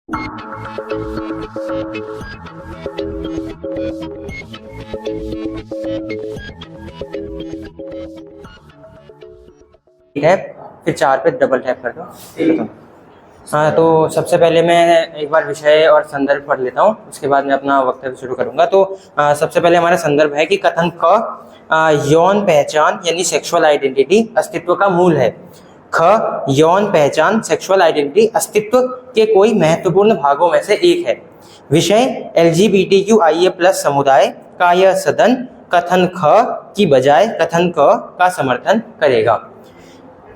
ठीक है, फिर 4 पे डबल टैप कर दो। हाँ, तो सबसे पहले मैं एक बार विषय और संदर्भ पढ़ लेता हूँ, उसके बाद मैं अपना वक्तव्य शुरू करूँगा। तो सबसे पहले हमारा संदर्भ है कि कथन क यौन पहचान यानी सेक्सुअल आइडेंटिटी अस्तित्व का मूल है। ख यौन पहचान सेक्सुअल आइडेंटिटी अस्तित्व के कोई महत्वपूर्ण भागों में से एक है। विषय LGBTQIA+ समुदाय का यह सदन कथन ख की बजाय कथन क का समर्थन करेगा।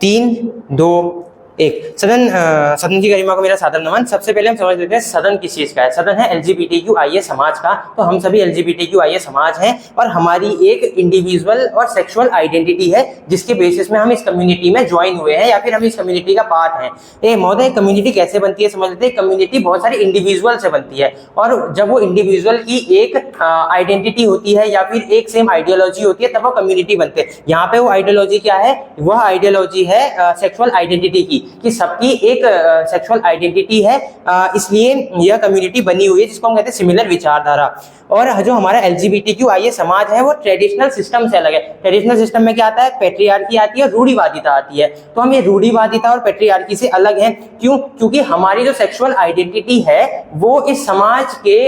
3, 2, 1 सदन की गरिमा को मेरा सादर नमन। सबसे पहले हम समझ लेते हैं सदन किस चीज का है। सदन है LGBTQIA समाज का। तो हम सभी LGBTQIA समाज हैं और हमारी एक इंडिविजुअल और सेक्सुअल आइडेंटिटी है जिसके बेसिस में हम इस कम्युनिटी में ज्वाइन हुए हैं या फिर हम इस कम्युनिटी का पार्ट हैं। महोदय, कम्युनिटी कैसे बनती है समझ लेते हैं। कम्युनिटी बहुत सारे इंडिविजुअल से बनती है और जब वो इंडिविजुअल की एक आइडेंटिटी होती है या फिर एक सेम आइडियोलॉजी होती है तब वो कम्युनिटी बनते हैं। यहाँ पे वो आइडियोलॉजी क्या है? वह आइडियोलॉजी है सेक्सुअल आइडेंटिटी की, कि सबकी एक सेक्सुअल आइडेंटिटी है, इसलिए यह कम्युनिटी बनी हुई है जिसको हम कहते हैं सिमिलर विचारधारा। और जो हमारा LGBTQIA समाज है वो ट्रेडिशनल सिस्टम से अलग है। ट्रेडिशनल सिस्टम में क्या आता है? पैट्रियार्की आती है, रूढ़िवादिता आती है। तो हम ये रूढ़िवादिता और पैट्रियार्की से अलग हैं। क्यों? क्योंकि हमारी जो सेक्सुअल आइडेंटिटी है वो इस समाज के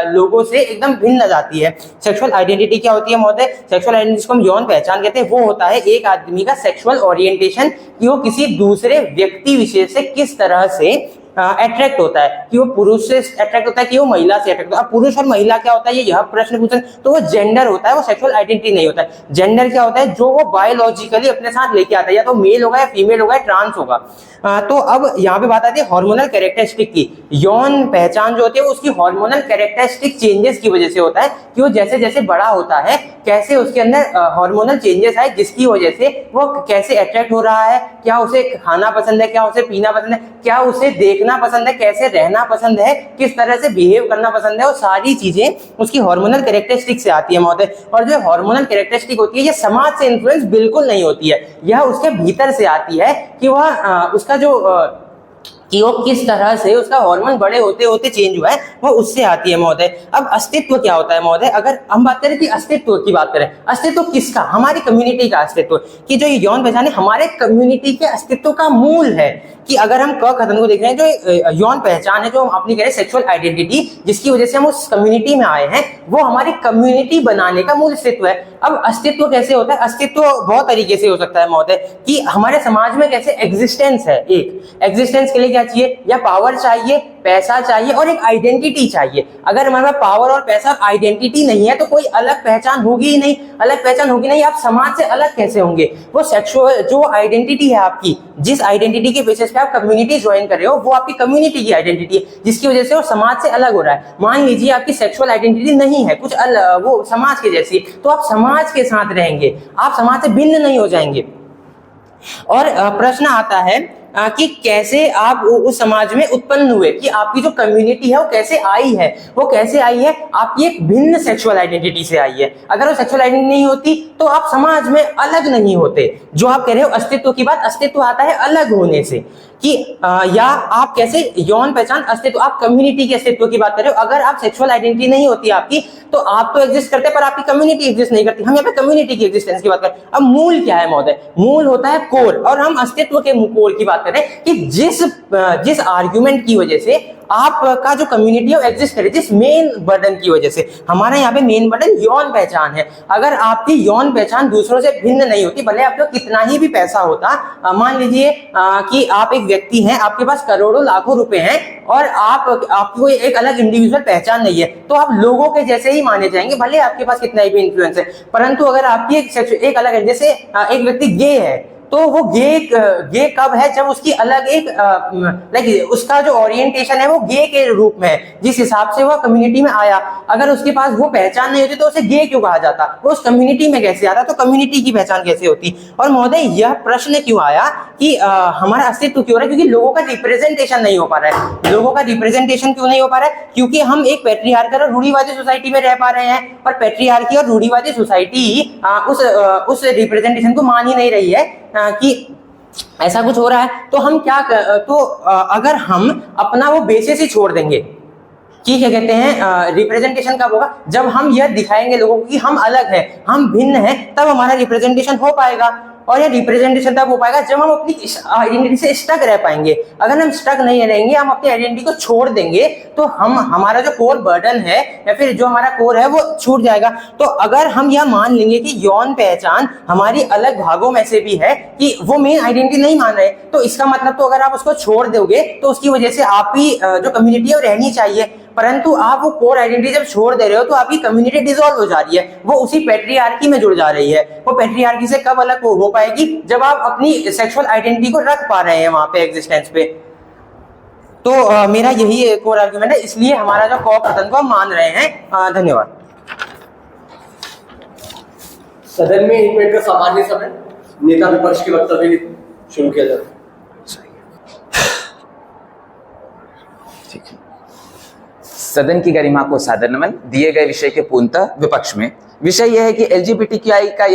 लोगों से एकदम भिन्न जाती है। सेक्सुअल आइडेंटिटी क्या होती है महोदय? सेक्सुअल आइडेंटिटी जिसको हम यौन पहचान कहते हैं वो होता है एक आदमी का सेक्सुअल ओरिएंटेशन, कि वो किसी दूसरे व्यक्ति विशेष से किस तरह से अट्रैक्ट होता है, कि वो पुरुष से अट्रैक्ट होता है कि वो महिला से अट्रैक्ट होता है। अब पुरुष और महिला क्या होता है यह प्रश्न पूछें तो वो जेंडर होता है, वो सेक्सुअल आइडेंटिटी नहीं होता है। जेंडर क्या होता है? जो वो बायोलॉजिकली अपने साथ लेके आता है, या तो मेल होगा या फीमेल होगा या ट्रांस होगा। तो अब यहाँ पे बात आती है हार्मोनल कैरेक्टरिस्टिक की। यौन पहचान जो होती है उसकी हार्मोनल कैरेक्टरिस्टिक चेंजेस की वजह से होता है, कि वो जैसे जैसे बड़ा होता है कैसे उसके अंदर हार्मोनल चेंजेस है जिसकी वजह से वो कैसे अट्रैक्ट हो रहा है, क्या उसे खाना पसंद है, क्या उसे पीना पसंद है, क्या उसे देखना पसंद है, कैसे रहना पसंद है, किस तरह से बिहेव करना पसंद है, वो सारी चीजें उसकी हार्मोनल कैरेक्टरिस्टिक से आती है महोदय। और जो हार्मोनल कैरेक्टरिस्टिक होती है ये समाज से इन्फ्लुएंस बिल्कुल नहीं होती है, यह उसके भीतर से आती है कि वह उसका जो कि वो किस तरह से उसका हार्मोन बड़े होते होते चेंज हुआ है वो उससे आती है महोदय। अब अस्तित्व क्या होता है महोदय? अगर हम बात करें कि अस्तित्व की बात करें, अस्तित्व किसका? हमारी कम्युनिटी का अस्तित्व, कि जो यौन पहचान है हमारे कम्युनिटी के अस्तित्व का मूल है। कि अगर हम क कथन को देख रहे हैं, जो यौन पहचान है, जो हम अपनी कह रहे हैं सेक्सुअल आइडेंटिटी जिसकी वजह से हम उस कम्युनिटी में आए हैं, वो हमारी कम्युनिटी बनाने का मूल अस्तित्व है। अब अस्तित्व कैसे होता है? अस्तित्व बहुत तरीके से हो सकता है महोदय, कि हमारे समाज में कैसे एग्जिस्टेंस है। एक एग्जिस्टेंस के लिए क्या चाहिए? या पावर चाहिए, पैसा चाहिए और एक आइडेंटिटी चाहिए। अगर हमारे पास पावर और पैसा और आइडेंटिटी नहीं है तो कोई अलग पहचान होगी ही नहीं। अलग पहचान होगी नहीं, आप समाज से अलग कैसे होंगे? वो सेक्सुअल जो आइडेंटिटी है आपकी, जिस आइडेंटिटी के बेसिस पे आप कम्युनिटी ज्वाइन कर रहे हो, वो आपकी कम्युनिटी की आइडेंटिटी है जिसकी वजह से वो समाज से अलग हो रहा है। मान लीजिए आपकी सेक्सुअल आइडेंटिटी नहीं है, कुछ अलग, वो समाज के जैसी, तो आप समाज के साथ रहेंगे, आप समाज से भिन्न नहीं हो जाएंगे। और प्रश्न आता है कि कैसे आप उस समाज में उत्पन्न हुए, कि आपकी जो कम्युनिटी है वो कैसे आई है। वो कैसे आई है? आपकी एक भिन्न सेक्सुअल आइडेंटिटी से आई है। अगर वो सेक्सुअल आइडेंटिटी नहीं होती तो आप समाज में अलग नहीं होते। जो आप कह रहे हो अस्तित्व की बात, अस्तित्व आता है अलग होने से, कि या आप कैसे यौन पहचान अस्तित्व, आप कम्युनिटी के अस्तित्व की बात कर रहे हो। अगर आप सेक्सुअल आइडेंटिटी नहीं होती आपकी तो आप तो एग्जिस्ट करते पर आपकी कम्युनिटी एग्जिस्ट नहीं करती। हम यहाँ पे कम्युनिटी की एग्जिस्टेंस की बात करें। अब मूल क्या है महोदय? मूल होता है कोर, और हम अस्तित्व के कोर की बात करें कि जिस आर्ग्यूमेंट की वजह से आपका जो कम्युनिटी है वो एग्जिस्ट करे, जिस मेन बर्डन की वजह से। हमारा यहाँ पे मेन बर्डन यौन पहचान है। अगर आपकी यौन पहचान दूसरों से भिन्न नहीं होती, भले आपको कितना ही भी पैसा होता, मान लीजिए कि आप एक व्यक्ति हैं, आपके पास करोड़ों लाखों रुपए हैं और आपको एक अलग इंडिविजुअल पहचान नहीं है, तो आप लोगों के जैसे ही माने जाएंगे, भले आपके पास कितना ही भी इन्फ्लुएंस है। परंतु अगर आपकी एक अलग, जैसे एक व्यक्ति गे है, तो वो गे कब है? जब उसकी अलग एक लाइक उसका जो ओरिएंटेशन है वो गे के रूप में है, जिस हिसाब से वो कम्युनिटी में आया। अगर उसके पास वो पहचान नहीं होती तो उसे गे क्यों कहा जाता? वो उस कम्युनिटी में कैसे आता? तो कम्युनिटी की पहचान कैसे होती? और महोदय यह प्रश्न क्यों आया कि हमारा अस्तित्व क्यों रहा है? क्योंकि लोगों का रिप्रेजेंटेशन नहीं हो पा रहा है। लोगों का रिप्रेजेंटेशन क्यों नहीं हो पा रहा है? क्योंकि हम एक पैट्रियार्कल और रूढ़िवादी सोसाइटी में रह पा रहे हैं, और पैट्रियार्की और रूढ़िवादी सोसाइटी उस रिप्रेजेंटेशन को मान ही नहीं रही है कि ऐसा कुछ हो रहा है तो हम क्या तो अगर हम अपना वो बेसिस ही छोड़ देंगे कि क्या कहते हैं रिप्रेजेंटेशन कब होगा, जब हम यह दिखाएंगे लोगों को कि हम अलग हैं, हम भिन्न हैं, तब हमारा रिप्रेजेंटेशन हो पाएगा। और ये रिप्रेजेंटेशन तब हो पाएगा जब हम अपनी आइडेंटिटी से स्टक रह पाएंगे। अगर हम स्टक नहीं रहेंगे, हम अपनी आइडेंटिटी को छोड़ देंगे, तो हमारा जो कोर बर्डन है या फिर जो हमारा कोर है वो छूट जाएगा। तो अगर हम यह मान लेंगे कि यौन पहचान हमारी अलग भागों में से भी है, कि वो मेन आइडेंटिटी नहीं मान रहे, तो इसका मतलब तो अगर आप उसको छोड़ दोगे तो उसकी वजह से आपकी जो कम्युनिटी है वो रहनी चाहिए। परंतु आप वो कोर आइडेंटिटी जब छोड़ दे रहे हो तो आपकी कम्युनिटी डिसॉल्व हो जा रही है, वो उसी पैट्रियार्की में जुड़ जा रही है। वो पैट्रियार्की से कब अलग हो पाएगी, जब आप अपनी सेक्सुअल आइडेंटिटी को रख पा रहे हैं वहां पे एग्जिस्टेंस पे। तो मेरा यही कोर आर्ग्यूमेंट है, इसलिए हमारा जो कॉप कथन को हम मान रहे हैं। धन्यवाद। सदन में एक मिनट का सामान्य समय, नेता विपक्ष के वक्तव्य शुरू किया जाए। सदन की गरिमा को सादर नमन। दिए गए विषय के पूर्णतः विपक्ष में विषय यह है कि एलजीबीटीक्यूआई का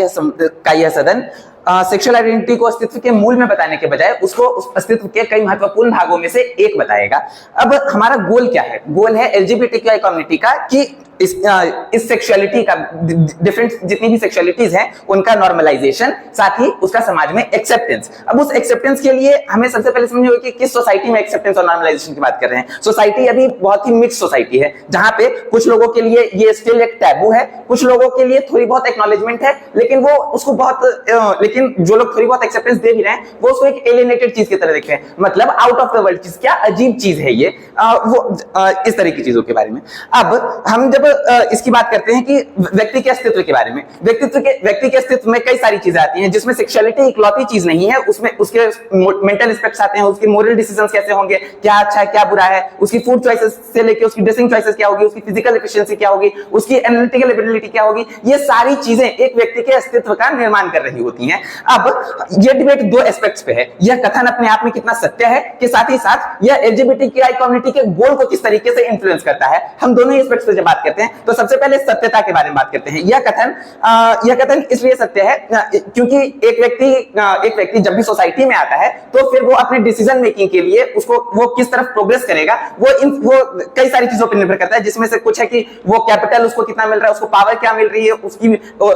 यह सदन सेक्सुअल आइडेंटिटी को अस्तित्व के मूल में बताने के बजाय उसको उस अस्तित्व के कई महत्वपूर्ण भागों में से एक बताएगा। अब हमारा गोल क्या है? गोल है एलजीबीटीक्यूआई कम्युनिटी का कि इस सेक्सुअलिटी का, डिफरेंट जितनी भी सेक्सुअलिटीज हैं उनका नॉर्मलाइजेशन, साथ ही उसका समाज में एक्सेप्टेंस। अब उस एक्सेप्टेंस के लिए हमें सबसे पहले समझना होगा कि किस सोसाइटी में एक्सेप्टेंस और नॉर्मलाइजेशन की बात कर रहे हैं। सोसाइटी अभी बहुत ही मिक्स सोसाइटी है, जहां पे कुछ लोगों के लिए ये स्टिल एक टैबू है, कुछ लोगों के लिए थोड़ी बहुत एक्नॉलेजमेंट है, लेकिन वो उसको लेकिन जो लोग थोड़ी बहुत एक्सेप्टेंस दे भी रहे हैं वो उसको एक एलियनेटेड चीज की तरह देख रहे हैं, मतलब आउट ऑफ द वर्ल्ड चीज, क्या अजीब चीज है ये, इस तरह की चीजों के बारे में। अब हम जब इसकी बात करते हैं कि व्यक्ति के अस्तित्व के बारे में, व्यक्ति के अस्तित्व में कई सारी चीजें आती हैं, जिसमें सेक्सुअलिटी इकलौती चीज नहीं है, उसमें उसके मेंटल एस्पेक्ट्स आते हैं, उसके मोरल डिसीजंस कैसे होंगे, क्या अच्छा है क्या बुरा है, उसकी फूड चॉइसेस से लेके उसकी ड्रेसिंग चॉइसेस क्या होगी, उसकी फिजिकल एफिशिएंसी क्या होगी, उसकी एनालिटिकल एबिलिटी क्या होगी, ये सारी चीजें एक व्यक्ति के अस्तित्व का निर्माण कर रही होती हैं। अब ये डिबेट दो एस्पेक्ट्स पे है, यह कथन अपने आप में कितना सत्य है कि साथ ही साथ यह एलजीबीटीक्यूआई कम्युनिटी के गोल को किस तरीके से इन्फ्लुएंस करता है। हम दोनों ही एस्पेक्ट्स पे जब बात करते हैं तो सबसे पहले सत्यता के बारे में बात करते हैं। यह कथन इसलिए सत्य है क्योंकि एक व्यक्ति जब भी सोसाइटी में आता है तो फिर वो अपने डिसीजन मेकिंग के लिए वो किस तरफ प्रोग्रेस करेगा, वो कई सारी चीजों पर निर्भर करता है, जिसमें से कुछ है कि वो कैपिटल उसको कितना मिल रहा है, उसको पावर क्या मिल रही है,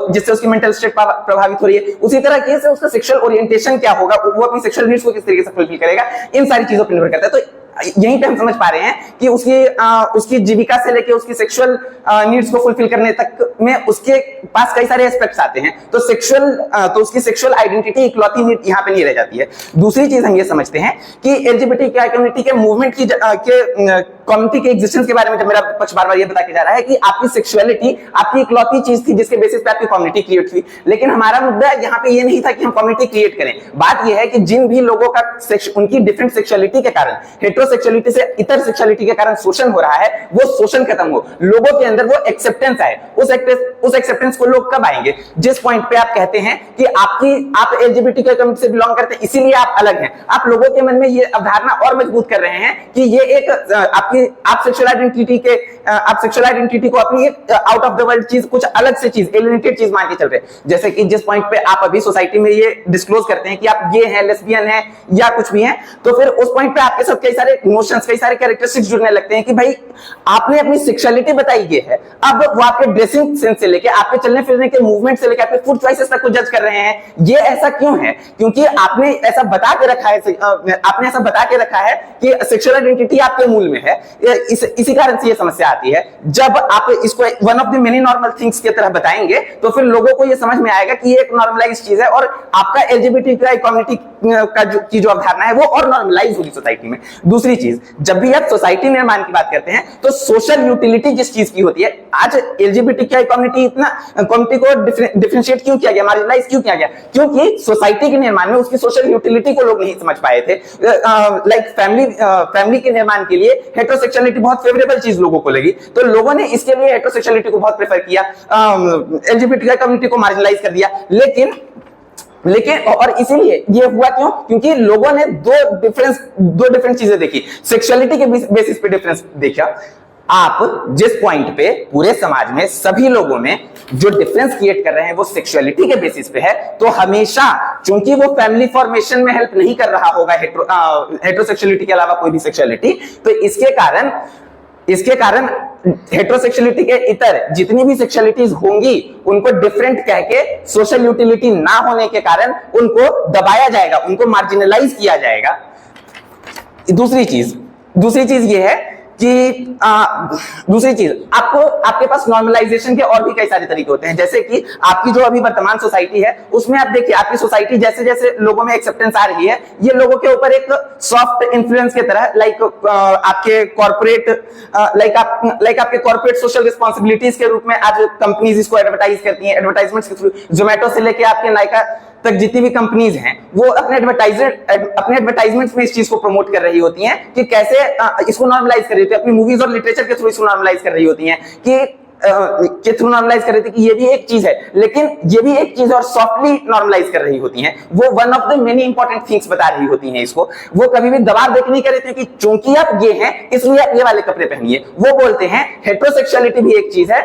जिससे उसकी मेंटल स्टेट प्रभावित हो रही है, उसी तरह से उसका सेक्सुअल ओरिएंटेशन क्या होगा, वो अपनी सेक्सुअल नीड्स को किस तरीके से फुलफिल करेगा, इन सारी चीजों पर निर्भर करता है। तो यहीं पे हम समझ पा रहे हैं कि उसकी जीविका से लेके उसकी सेक्सुअल नीड्स को फुलफिल करने तक में उसके पास कई सारे एस्पेक्ट्स आते हैं। तो उसकी सेक्सुअल आइडेंटिटी इकलौती नीड यहाँ पे नहीं रह जाती है। दूसरी चीज हम ये समझते हैं कि एलजीबीटीक्यूआई कम्युनिटी के मूवमेंट की कम्युनिटी के एग्जिस्टेंस के बारे में जब मेरा पक्ष बार-बार ये बता के जा रहा है कि आपकी सेक्सुअलिटी आपकी इकलौती चीज थी जिसके बेसिस पे आपकी कम्युनिटी क्रिएट हुई, लेकिन हमारा मुद्दा यहाँ पे ये नहीं था कि हम कम्युनिटी क्रिएट करें। बात ये है कि जिन भी लोगों का उनकी डिफरेंट सेक्सुअलिटी के कारण, हेटेरोसेक्सुअलिटी से इतर सेक्सुअलिटी के कारण शोषण हो रहा है, वो शोषण खत्म हो, लोगों के अंदर वो एक्सेप्टेंस आए। उस एक्सेप्टेंस को लोग कब आएंगे? जिस पॉइंट पे आप कहते हैं कि आप एलजीबीटीक्यू कम्युनिटी से बिलोंग करते हैं इसीलिए आप अलग हैं, आप लोगों के मन में ये अवधारणा और मजबूत कर रहे हैं कि ये एक आप सेक्सुअल आइडेंटिटी को अपनी एक आउट ऑफ द वर्ल्ड चीज, कुछ अलग से चीज, एलियनेटेड चीज मान के चल रहे हैं। जैसे कि जिस पॉइंट पे आप अभी सोसाइटी में ये डिस्क्लोज करते हैं कि आप गे हैं, लेस्बियन हैं या कुछ भी हैं, तो फिर उस पॉइंट पे आपके साथ कई सारे इमोशंस, कई सारे कैरेक्टरिस्टिक्स जुड़ने लगते हैं कि भाई आपने अपनी सेक्सुअलिटी बताई ये है, अब वो आपके ड्रेसिंग सेंस से लेके आपके चलने फिरने के मूवमेंट से लेके आपके फूड चॉइसेस तक को जज कर रहे हैं। ये ऐसा क्यों है? क्योंकि आपने ऐसा बता के रखा है कि सेक्सुअल आइडेंटिटी आपके मूल में है। इसी कारण से ये समस्या आती है। जब आप इसको one of the many normal things की तरह बताएंगे तो फिर लोगों को ये समझ में आएगा कि ये एक नॉर्मलाइज्ड चीज है और आपका एलजीबीटीक्यूआई कम्युनिटी की जो अवधारणा है वो और नॉर्मलाइज होगी सोसाइटी में। दूसरी चीज, जब भी आप सोसाइटी निर्माण की बात करते हैं तो सोशल यूटिलिटी जिस चीज की होती है, आज एलजीबीटीक्यूआई कम्युनिटी को डिफरेंशिएट क्यों किया गया, मार्जिनलाइज क्यों किया गया? क्योंकि सोसाइटी के निर्माण में उसकी सोशल यूटिलिटी को लोग नहीं समझ पाए थे। लाइक फैमिली के निर्माण के लिए हेटेरोसेक्सुअलिटी बहुत फेवरेबल चीज लोगों को लगी, तो लोगों ने इसके लिए हेटेरोसेक्सुअलिटी को बहुत प्रेफर किया, एलजीबीटीक्यूआई कम्युनिटी को मार्जिनलाइज कर दिया। लेकिन और इसीलिए ये हुआ क्यों? क्योंकि लोगों ने दो डिफरेंट चीजें देखी, सेक्सुअलिटी के बेसिस पे डिफरेंस देखा, आप जिस पॉइंट पे पूरे समाज में सभी लोगों में जो डिफरेंस क्रिएट कर रहे हैं वो सेक्सुअलिटी के बेसिस पे है, तो हमेशा चूंकि वो फैमिली फॉर्मेशन में हेल्प नहीं कर रहा होगा हेटेरोसेक्सुअलिटी के अलावा कोई भी सेक्सुअलिटी, तो इसके कारण हेटेरोसेक्सुअलिटी के इतर जितनी भी सेक्सुअलिटीज होंगी उनको डिफरेंट कह के सोशल यूटिलिटी ना होने के कारण उनको दबाया जाएगा, उनको मार्जिनलाइज किया जाएगा। दूसरी चीज ये है कि दूसरी चीज आपके पास नॉर्मलाइजेशन के और भी कई सारे तरीके होते हैं। जैसे कि आपकी जो अभी वर्तमान सोसाइटी है उसमें आप देखिए आपकी सोसाइटी जैसे जैसे लोगों में एक्सेप्टेंस आ रही है, ये लोगों के ऊपर एक सॉफ्ट इन्फ्लुएंस की तरह आपके कॉर्पोरेट सोशल रिस्पॉन्सिबिलिटीज के रूप में आज कंपनीज इसको एडवर्टाइज करती हैं। एडवर्टाइजमेंट्स के थ्रू जोमेटो से लेके आपके नायका तक जितनी भी कंपनीज हैं वो अपने एडवर्टाइजमेंट्स में इस चीज को प्रमोट कर रही होती हैं कि कैसे इसको नॉर्मलाइज कर रही होती है, अपनी मूवीज और लिटरेचर के थ्रू इसको नॉर्मलाइज कर रही होती हैं कि थ्रू नॉर्मलाइज कर रही थी कि ये भी एक चीज है, लेकिन ये भी एक चीज और सॉफ्टली नॉर्मलाइज कर रही होती हैं। वो one of the many important things बता रही होती हैं इसको। वो कभी भी दबाव देकर नहीं कर रही थी कि चूंकि आप ये हैं इसलिए आप ये वाले कपड़े पहनिए। वो बोलते हैं हेटेरोसेक्सुअलिटी भी एक चीज है।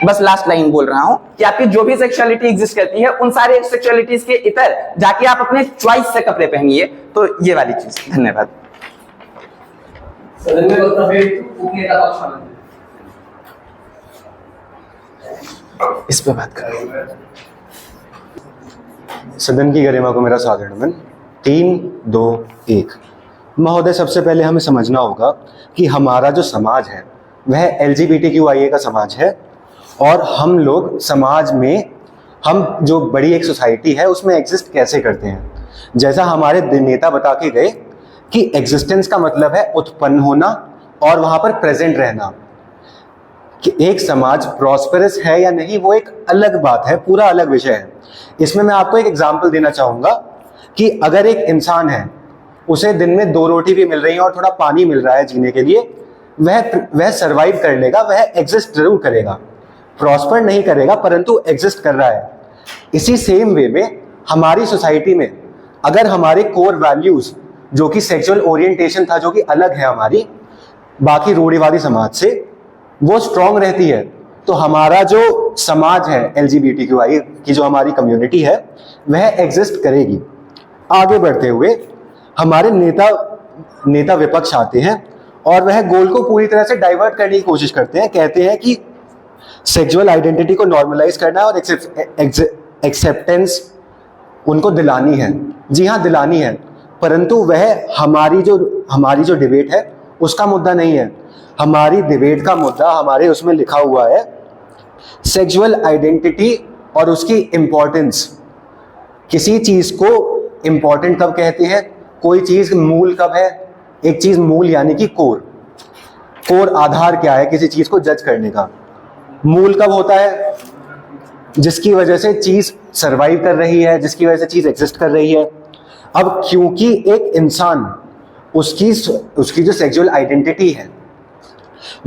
बस लास्ट लाइन बोल रहा हूं कि आपकी जो भी सेक्सुअलिटी एग्जिस्ट करती है उन सारे सेक्सुअलिटीज के इतर जाके आप अपने चॉइस से कपड़े पहनिए। तो ये वाली चीज। धन्यवाद। सदन में वक्तव्य उपनेता पक्ष में इस पे बात करें। सदन की गरिमा को मेरा सादर नमन। 3, 2, 1। महोदय, सबसे पहले हमें समझना होगा कि हमारा जो समाज है वह LGBTQIA का समाज है और हम लोग समाज में हम जो बड़ी एक सोसाइटी है उसमें एग्जिस्ट कैसे करते हैं। जैसा हमारे नेता बता के गए कि एग्जिस्टेंस का मतलब है उत्पन्न होना और वहाँ पर प्रेजेंट रहना। कि एक समाज प्रॉस्पेरस है या नहीं वो एक अलग बात है, पूरा अलग विषय है। इसमें मैं आपको एक एग्जाम्पल देना चाहूँगा कि अगर एक इंसान है उसे दिन में 2 रोटी भी मिल रही है और थोड़ा पानी मिल रहा है जीने के लिए, वह सरवाइव कर लेगा, वह एग्जिस्ट जरूर करेगा, प्रॉस्पर नहीं करेगा परंतु एग्जिस्ट कर रहा है। इसी सेम वे में हमारी सोसाइटी में अगर हमारे कोर वैल्यूज जो कि सेक्सुअल ओरिएंटेशन था, जो कि अलग है हमारी बाकी रूढ़िवादी समाज से, वो स्ट्रांग रहती है, तो हमारा जो समाज है LGBTQI की जो हमारी कम्युनिटी है वह एग्जिस्ट करेगी। आगे बढ़ते हुए हमारे नेता विपक्ष आते हैं और वह गोल को पूरी तरह से डाइवर्ट करने की कोशिश करते हैं। कहते हैं कि सेक्सुअल आइडेंटिटी को नॉर्मलाइज करना है और एक्सेप्टेंस उनको दिलानी है। जी हाँ, दिलानी है, परंतु वह हमारी जो डिबेट है उसका मुद्दा नहीं है। हमारी डिबेट का मुद्दा हमारे उसमें लिखा हुआ है सेक्सुअल आइडेंटिटी और उसकी इंपॉर्टेंस। किसी चीज को इंपॉर्टेंट कब कहते हैं, कोई चीज मूल कब है। एक चीज मूल यानी कि कोर आधार क्या है किसी चीज को जज करने का। मूल कब होता है, जिसकी वजह से चीज सरवाइव कर रही है, जिसकी वजह से चीज एग्जिस्ट कर रही है। अब क्योंकि एक इंसान उसकी जो सेक्सुअल आइडेंटिटी है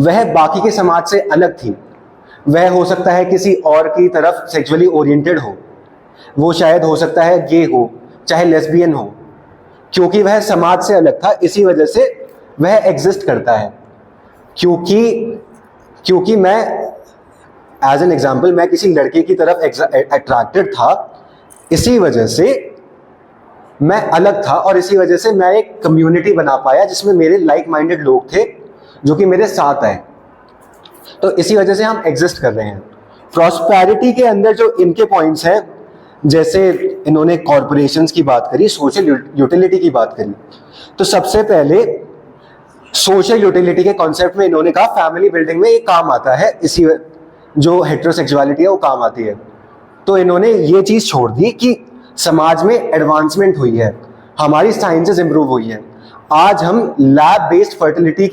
वह बाकी के समाज से अलग थी, वह हो सकता है किसी और की तरफ सेक्सुअली ओरिएंटेड हो, वो शायद हो सकता है गे हो, चाहे लेस्बियन हो, क्योंकि वह समाज से अलग था इसी वजह से वह एग्जिस्ट करता है। क्योंकि मैं एज एन एग्जाम्पल मैं किसी लड़के की तरफ अट्रैक्टेड था, इसी वजह से मैं अलग था और इसी वजह से मैं एक कम्युनिटी बना पाया जिसमें मेरे लाइक माइंडेड लोग थे जो कि मेरे साथ आए, तो इसी वजह से हम एग्जिस्ट कर रहे हैं। प्रॉस्पेरिटी के अंदर जो इनके पॉइंट्स हैं, जैसे इन्होंने कॉरपोरेशंस की बात करी, सोशल यूटिलिटी की बात करी, तो सबसे पहले सोशल यूटिलिटी के कॉन्सेप्ट में इन्होंने कहा फैमिली बिल्डिंग में ये काम आता है, इसी जो हेटेरोसेक्सुअलिटी है वो काम आती है। तो इन्होंने ये चीज छोड़ दी कि समाज में एडवांसमेंट हुई है, हमारी साइंसेस इंप्रूव हुई है, आज हम लैब बेस्ड फर्टिलिटी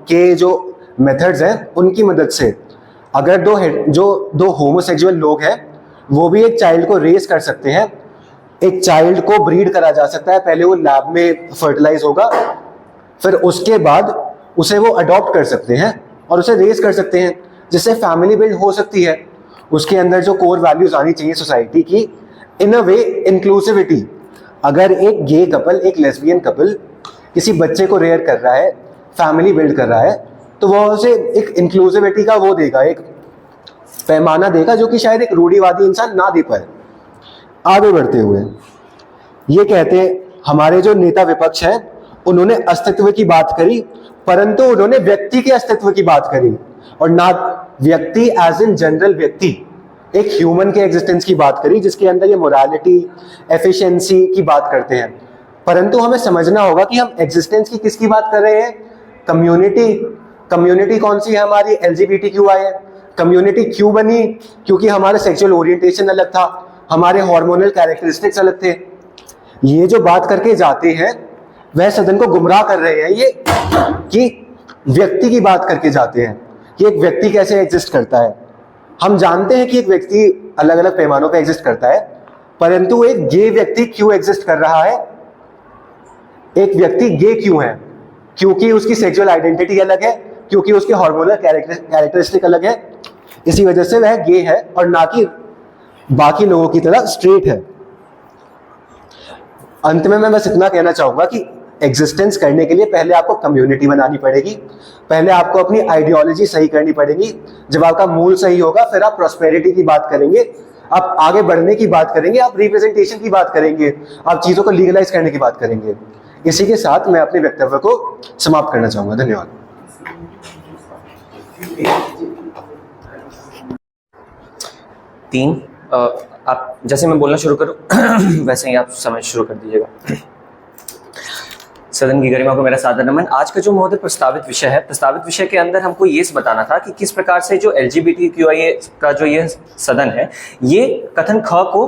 के जो मेथड्स हैं उनकी मदद से अगर दो होमोसेक्सुअल लोग हैं वो भी एक चाइल्ड को रेज कर सकते हैं, एक चाइल्ड को ब्रीड करा जा सकता है। पहले वो लैब में फर्टिलाइज होगा, फिर उसके बाद उसे वो अडॉप्ट कर सकते हैं और उसे रेज कर सकते हैं, जिससे फैमिली बिल्ड हो सकती है। उसके अंदर जो कोर वैल्यूज आनी चाहिए सोसाइटी की, इन अ वे इंक्लूसिविटी। अगर एक गे कपल, एक लेस्बियन कपल किसी बच्चे को रेयर कर रहा है फैमिली बिल्ड कर रहा है, तो वह उसे एक इंक्लूसिविटी का वो देगा, एक पैमाना देगा जो कि शायद एक रूढ़िवादी इंसान ना दे पाए। आगे बढ़ते हुए ये कहते हैं, हमारे जो नेता विपक्ष है उन्होंने अस्तित्व की बात करी, परंतु उन्होंने व्यक्ति के अस्तित्व की बात करी, और ना व्यक्ति एज इन जनरल व्यक्ति, एक ह्यूमन के एग्जिस्टेंस की बात करी, जिसके अंदर ये मोरालिटी, एफिशिएंसी की बात करते हैं। परंतु हमें समझना होगा कि हम एग्जिस्टेंस की किसकी बात कर रहे हैं? कम्युनिटी कौन सी है हमारी? LGBTQI है। कम्युनिटी क्यों बनी? क्योंकि हमारा सेक्सुअल ओरिएंटेशन अलग था, हमारे हार्मोनल कैरेक्टरिस्टिक्स अलग थे। ये जो बात करके जाते हैं वह सदन को गुमराह कर रहे हैं, ये कि व्यक्ति की बात करके जाते हैं कि एक व्यक्ति कैसे एग्जिस्ट करता है। हम जानते हैं कि एक व्यक्ति अलग अलग पैमानों पर एग्जिस्ट करता है, परंतु एक गे व्यक्ति क्यों एग्जिस्ट कर रहा है? एक व्यक्ति गे क्यों है? क्योंकि उसकी सेक्सुअल आइडेंटिटी अलग है, क्योंकि उसके हार्मोनल कैरेक्टरिस्टिक अलग है, इसी वजह से वह गे है और ना कि बाकी लोगों की तरह स्ट्रेट है। अंत में मैं बस इतना कहना चाहूंगा कि एग्जिस्टेंस करने के लिए पहले आपको कम्युनिटी बनानी पड़ेगी, पहले आपको अपनी आइडियोलॉजी सही करनी पड़ेगी। जब आपका मूल सही होगा फिर आप प्रॉस्पेरिटी की बात करेंगे, आप आगे बढ़ने की बात करेंगे, आप रिप्रेजेंटेशन की बात करेंगे, आप चीजों को लीगलाइज करने की बात करेंगे। इसी के साथ मैं अपने वक्तव्य को समाप्त करना चाहूंगा। धन्यवाद। तीन, आप जैसे मैं बोलना शुरू करूं वैसे ही आप समझ शुरू कर दीजिएगा। सदन की गरिमा को मेरा सादर नमन। आज का जो महोदय प्रस्तावित विषय है, प्रस्तावित विषय के अंदर हमको ये बताना था कि किस प्रकार से जो LGBTQIA का जो ये सदन है, ये कथन ख को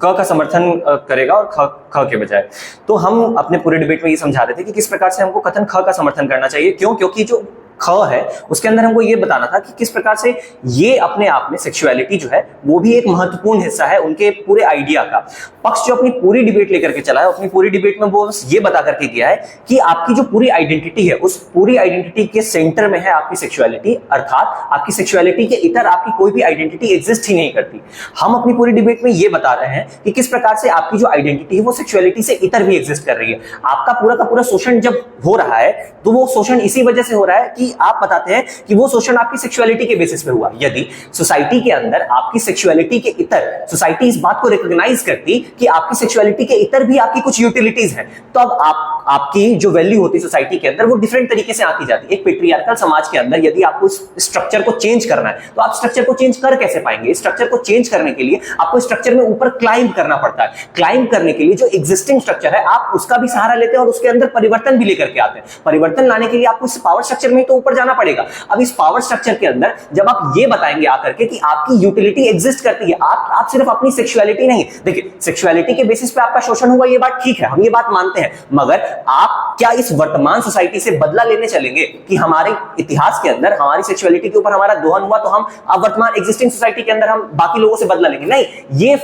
क का समर्थन करेगा और ख के बजाय। तो हम अपने पूरे डिबेट में ये समझा रहे थे कि किस प्रकार से हमको कथन ख का समर्थन करना चाहिए। क्यों? क्योंकि जो ख है उसके अंदर हमको ये बताना था कि किस प्रकार से ये अपने आप में सेक्सुअलिटी जो है वो भी एक महत्वपूर्ण हिस्सा है उनके पूरे आइडिया का। पक्ष जो अपनी पूरी डिबेट लेकर के चला है, अपनी पूरी डिबेट में वो बस ये बता करके गया है कि आपकी जो पूरी आइडेंटिटी है, उस पूरी आइडेंटिटी के सेंटर में है आपकी सेक्सुअलिटी, अर्थात आपकी सेक्सुअलिटी के इतर आपकी कोई भी आइडेंटिटी एग्जिस्ट ही नहीं करती। हम अपनी पूरी डिबेट में ये बता रहे हैं कि किस प्रकार से आपकी जो आइडेंटिटी है वो सेक्सुअलिटी से इतर भी एग्जिस्ट कर रही है। आपका पूरा का पूरा शोषण जब हो रहा है तो वो शोषण इसी वजह से हो रहा है कि आप बताते हैं कि वो शोषण आपकी सेक्सुअलिटी के बेसिस पे हुआ। यदि सोसाइटी के अंदर आपकी सेक्सुअलिटी के इतर, सोसाइटी इस बात को रिकॉग्नाइज करती कि आपकी सेक्सुअलिटी के इतर भी आपकी कुछ यूटिलिटीज हैं, तो अब आपकी जो वैल्यू होती सोसाइटी के अंदर वो डिफरेंट तरीके से आती जाती। एक पेट्रियार्कल समाज के अंदर यदि आपको स्ट्रक्चर को चेंज करना है तो आप स्ट्रक्चर को चेंज कर कैसे पाएंगे? स्ट्रक्चर को चेंज करने के लिए आपको स्ट्रक्चर में ऊपर क्लाइंब करना पड़ता है। क्लाइंब करने के लिए जो एग्जिस्टिंग स्ट्रक्चर है आप उसका भी सहारा लेते हैं और उसके अंदर परिवर्तन भी लेकर के आते हैं। परिवर्तन लाने के लिए आपको इस पावर स्ट्रक्चर में तो ऊपर जाना पड़ेगा। अब इस पावर स्ट्रक्चर के अंदर जब आप ये बताएंगे आकर के कि आपकी यूटिलिटी एग्जिस्ट करती है, आप सिर्फ अपनी सेक्सुअलिटी नहीं, देखिए सेक्सुअलिटी के बेसिस पे आपका शोषण हुआ ये बात ठीक है, हम ये बात मानते हैं, मगर आप क्या इस वर्तमान सोसाइटी से बदला लेने चलेंगे कि हमारे इतिहास के अंदर हमारी सेक्सुअलिटी के ऊपर हमारा दोहन हुआ तो हम अब वर्तमान एग्जिस्टिंग सोसाइटी के अंदर हम बाकी लोगों से बदला लेंगे? नहीं,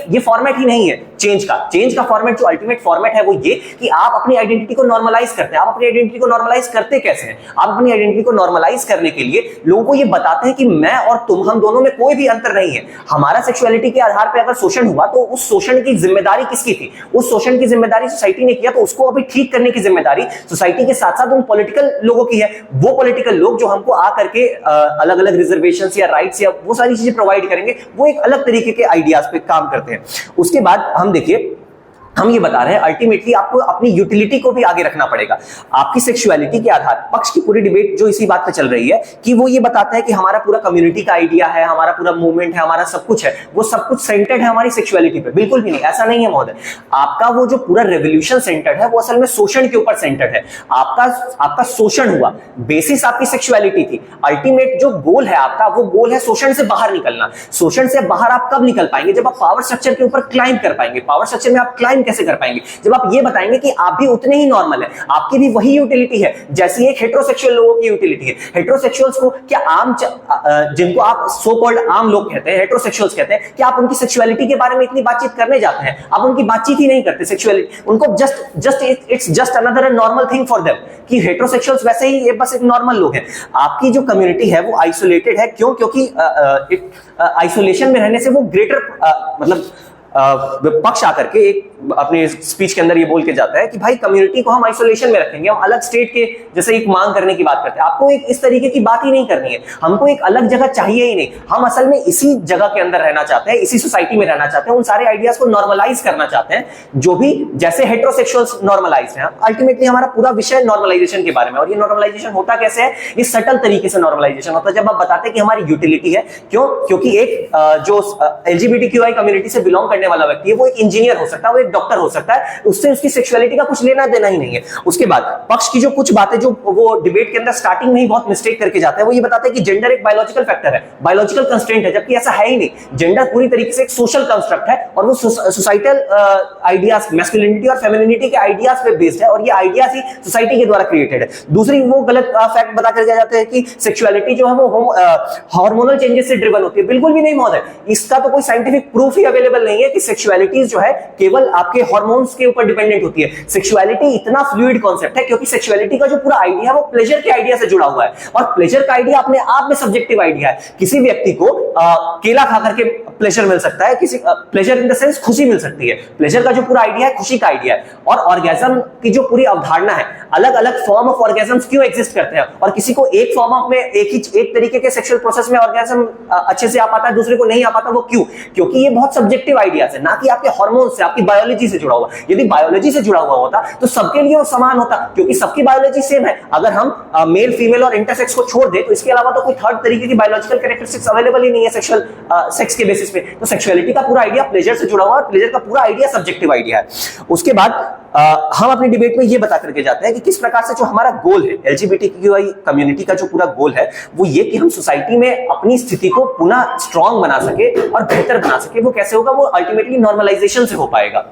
ये फॉर्मेट ही नहीं है चेंज का फॉर्मेट जो अल्टीमेट फॉर्मेट है वो ये कि आप अपनी आइडेंटिटी को नॉर्मलाइज करते हैं। आप अपनी आइडेंटिटी को नॉर्मलाइज करते कैसे हैं? आप अपनी आइडेंटिटी को नॉर्मलाइज करने के लिए लोगों को ये बताते हैं कि मैं और तुम, हम दोनों में कोई भी अंतर नहीं है। हमारा सेक्सुअलिटी के आधार पर अगर शोषण हुआ तो उस शोषण की जिम्मेदारी किसकी थी? उस शोषण की जिम्मेदारी सोसाइटी ने किया, तो उसको अभी ठीक करने की जिम्मेदारी सोसाइटी के साथ साथ उन पॉलिटिकल लोगों की है। वो पॉलिटिकल लोग जो हमको आ करके अलग अलग रिजर्वेशंस या राइट्स या वो सारी चीजें प्रोवाइड करेंगे, वो एक अलग तरीके के आइडियाज पे काम करते हैं। उसके बाद हम देखिए, हम ये बता रहे हैं अल्टीमेटली आपको अपनी यूटिलिटी को भी आगे रखना पड़ेगा। आपकी सेक्सुअलिटी के आधार, पक्ष की पूरी डिबेट जो इसी बात पे चल रही है कि वो ये बताता है कि हमारा पूरा कम्युनिटी का आइडिया है, हमारा पूरा मूवमेंट है, हमारा सब कुछ है, वो सब कुछ सेंटर्ड है हमारी सेक्सुअलिटी पे। बिल्कुल भी नहीं, ऐसा नहीं है महोदय। आपका वो जो पूरा रेवोल्यूशन सेंटर्ड है वो असल में शोषण के ऊपर सेंटर्ड है। आपका शोषण हुआ, बेसिस आपकी सेक्सुअलिटी थी। अल्टीमेट जो गोल है आपका, वो गोल है शोषण से बाहर निकलना। शोषण से बाहर आप कब निकल पाएंगे? जब आप पावर स्ट्रक्चर के ऊपर क्लाइंब कर पाएंगे। पावर स्ट्रक्चर में आप क्लाइंब कैसे कर पाएंगे? जब आप ये बताएंगे कि आप भी उतने ही नॉर्मल है, आपकी भी वही यूटिलिटी है जैसी एक हेटेरोसेक्सुअल लोगों की यूटिलिटी है। हेटेरोसेक्सुअल्स को क्या जिनको आप सो कॉल्ड आम लोग कहते हैं, हेटेरोसेक्सुअल्स कहते हैं, कि आप उनकी सेक्सुअलिटी के बारे में इतनी बातचीत करने जाते हैं? आप उनकी बातचीत ही नहीं करते सेक्सुअलिटी। उनको it's just another normal thing for them कि हेटेरोसेक्सुअल्स वैसे ही ये बस एक नॉर्मल लोग हैं। आपकी जो कम्युनिटी है वो आइसोलेटेड है। क्यों? क्योंकि आइसोलेशन में रहने से वो ग्रेटर मतलब पक्ष आकर के एक अपनी स्पीच के अंदर ये बोल के जाता है कि भाई कम्युनिटी को हम आइसोलेशन में रखेंगे, हम अलग स्टेट के जैसे एक मांग करने की बात करते हैं। आपको एक इस तरीके की बात ही नहीं करनी है, हमको एक अलग जगह चाहिए ही नहीं, हम असल में इसी जगह के अंदर रहना चाहते हैं, इसी सोसाइटी में रहना चाहते हैं, उन सारे आइडियाज को नॉर्मलाइज करना चाहते हैं जो भी जैसे हेटेरोसेक्सुअल्स नॉर्मलाइज हैं। अल्टीमेटली हमारा पूरा विषय नॉर्मलाइजेशन के बारे में, और ये नॉर्मलाइजेशन होता कैसे है, ये सटल तरीके से नॉर्मलाइजेशन होता है जब आप बताते हैं कि हमारी यूटिलिटी है। क्यों? क्योंकि एक जो LGBTQI कम्युनिटी से बिलोंग करने वाला व्यक्ति है वो एक इंजीनियर हो सकता है, वो एक डॉक्टर हो सकता है, उससे उसकी सेक्सुअलिटी का कुछ लेना देना ही नहीं है। उसके बाद पक्ष की जो कुछ बातें जो वो डिबेट के अंदर स्टार्टिंग में ही बहुत मिस्टेक करके जाते हैं, वो ये बताते हैं कि जेंडर एक बायोलॉजिकल फैक्टर है, बायोलॉजिकल कंस्ट्रेंट है, जबकि ऐसा है ही नहीं। जेंडर पूरी तरीके से एक सोशल कंस्ट्रक्ट है और वो सोसाइटल आइडियाज, मैस्कुलिनिटी और फेमिनिटी के आइडियाज पे बेस्ड है, और ये आइडियाज ही सोसाइटी के द्वारा क्रिएटेड है। दूसरी वो गलत फैक्ट बता कर जाते हैं कि सेक्सुअलिटी जो है वो हार्मोनल चेंजेस से ड्रिवन होती है। बिल्कुल भी नहीं महोदय, इसका तो कोई साइंटिफिक प्रूफ ही अवेलेबल नहीं है कि सेक्सुअलिटी जो है केवल आपके हार्मोन्स के ऊपर डिपेंडेंट होती है। सेक्सुअलिटी इतना फ्लूइड कॉन्सेप्ट है क्योंकि सेक्सुअलिटी का जो पूरा आइडिया है वो प्लेजर के आइडिया से जुड़ा हुआ है, और प्लेजर का आइडिया अपने आप में सब्जेक्टिव आइडिया है। किसी व्यक्ति को केला खा करके प्लेजर मिल सकता है, किसी प्लेजर इन द सेंस खुशी मिल सकती है। प्लेजर का जो पूरा आइडिया है खुशी का आइडिया है, और ऑर्गेज्म की जो पूरी अवधारणा है, अलग अलग फॉर्म ऑफ ऑर्गेज्म्स क्यों एग्जिस्ट करते हैं, और किसी को एक फॉर्म ऑफ में एक तरीके के सेक्सुअल प्रोसेस में ऑर्गेज्म अच्छे से आ पाता है, दूसरे को नहीं आ पाता, वो क्यों? क्योंकि ये बहुत सब्जेक्टिव आइडियाज है, ना कि आपके हार्मोन से, आपकी बायोलॉजी से जुड़ा हुआ। यदि बायोलॉजी से जुड़ा हुआ होता तो सबके लिए वो समान होता, क्योंकि सबकी बायोलॉजी सेम है। अगर हम मेल फीमेल और इंटरसेक्स को छोड़ दे तो इसके अलावा तो कोई थर्ड तरीके की बायोलॉजिकल कैरेक्टरिस्टिक्स अवेलेबल ही नहीं है सेक्सुअल सेक्स के बेसिस पे। तो सेक्सुअलिटी का पूरा आइडिया प्लेजर से जुड़ा हुआ है, और प्लेजर का पूरा आइडिया सब्जेक्टिव आइडिया है। उसके बाद हम अपनी डिबेट में ये बता करके जाते हैं कि किस प्रकार से जो हमारा गोल है LGBTQI कम्युनिटी का, जो पूरा गोल है वो ये कि हम सोसाइटी में अपनी स्थिति को पुनः स्ट्रांग बना सके और बेहतर बना सके। वो कैसे होगा? वो अल्टीमेटली नॉर्मलाइजेशन से हो पाएगा।